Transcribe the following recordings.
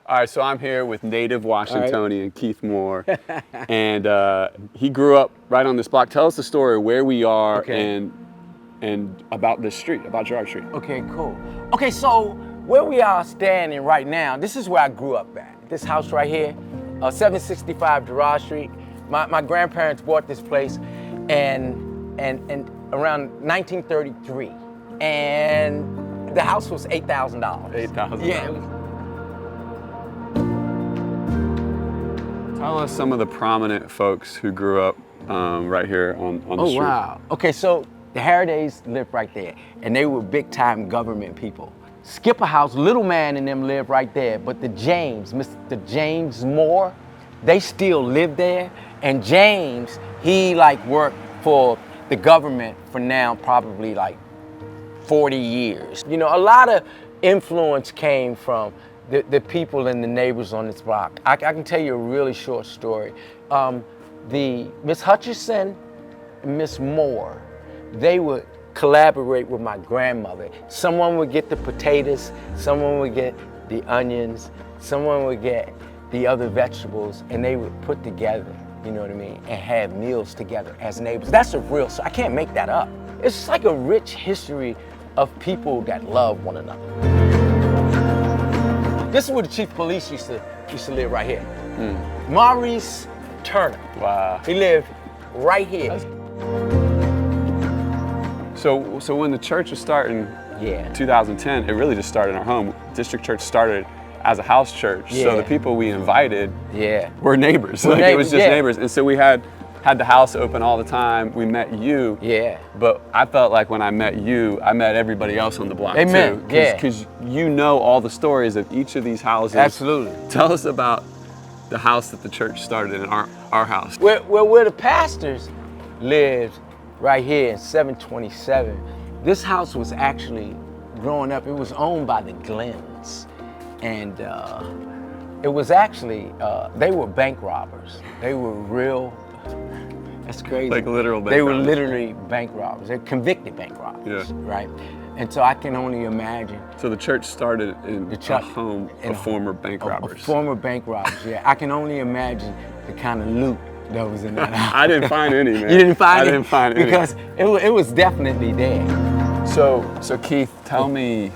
All right, so I'm here with native Washingtonian Keith Moore, and he grew up right on this block. Tell us the story, where we are, and about this street, about Girard Street. Okay, cool. Okay, so where we are standing right now, this is where I grew up at. This house right here, 765 Girard Street. My grandparents bought this place, and around 1933, and the house was $8,000. $8,000. Yeah. Tell us some of the prominent folks who grew up right here on the street. Oh, wow. Okay, so the Harradays lived right there, and they were big-time government people. Skipper House, Little Man and them lived right there, but the Mr. James Moore, they still live there, and James, he worked for the government for now probably 40 years. You know, a lot of influence came from the people and the neighbors on this block. I can tell you a really short story. The Miss Hutchison and Miss Moore, they would collaborate with my grandmother. Someone would get the potatoes, someone would get the onions, someone would get the other vegetables, and they would put together, you know what I mean, and have meals together as neighbors. That's a real, so I can't make that up. It's just like a rich history of people that love one another. This is where the chief of police used to live right here. Maurice Turner. Wow. He lived right here. So when the church was starting in 2010, it really just started in our home. District Church started as a house church. Yeah. So the people we invited were neighbors. We're It was just neighbors. And so we had the house open all the time. We met you. Yeah. But I felt like when I met you, I met everybody else on the block Amen. too. Because you know all the stories of each of these houses. Absolutely. Tell us about the house that the church started in, our house. Where the pastors lived right here in 727. This house was actually, growing up, it was owned by the Glens. And it was actually, they were bank robbers. They were real, that's crazy. Like literal bank They robbers. were literally bank robbers. They're convicted bank robbers, right? And so I can only imagine. So the church started in a home of former bank robbers. Former bank robbers, yeah. I can only imagine the kind of loot that was in that house. I didn't find any, man. You didn't find it? I didn't find any. Because it was definitely there. So Keith, tell me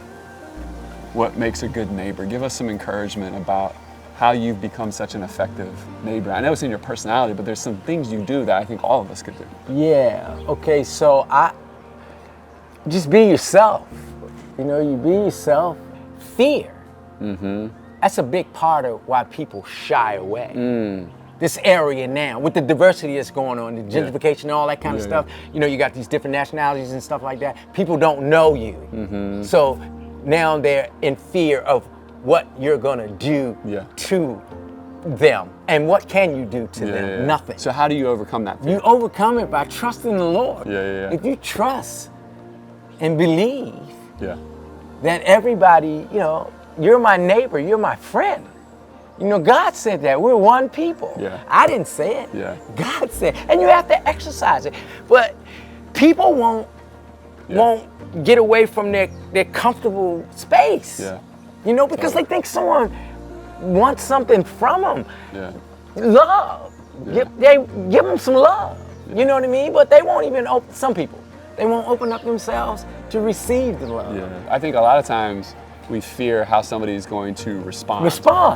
what makes a good neighbor. Give us some encouragement about how you've become such an effective neighbor. I know it's in your personality, but there's some things you do that I think all of us could do. Yeah, okay, so just be yourself. You know, you be yourself. Fear. That's a big part of why people shy away. This area now, with the diversity that's going on, the gentrification and all that kind of stuff, you know, you got these different nationalities and stuff like that. People don't know you. So now they're in fear of what you're gonna do to them. And what can you do to them? Nothing. So how do you overcome that fear? You overcome it by trusting the Lord. If you trust and believe that everybody, you know, you're my neighbor, you're my friend. You know, God said that. We're one people. I didn't say it. God said it. And you have to exercise it. But people won't get away from their comfortable space. You know, because they think someone wants something from them. Love. Give them some love. You know what I mean? But they won't even some people, they won't open up themselves to receive the love. I think a lot of times we fear how somebody is going to respond.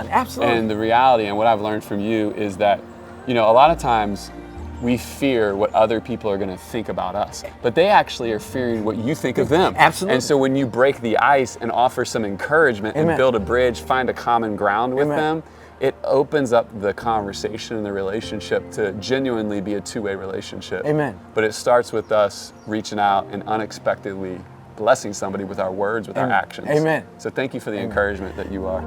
Absolutely. And the reality, and what I've learned from you, is that, you know, a lot of times we fear what other people are going to think about us, but they actually are fearing what you think of them. Absolutely. And so when you break the ice and offer some encouragement and build a bridge, find a common ground with them, it opens up the conversation and the relationship to genuinely be a two-way relationship. But it starts with us reaching out and unexpectedly blessing somebody with our words, with our actions. So thank you for the encouragement that you are.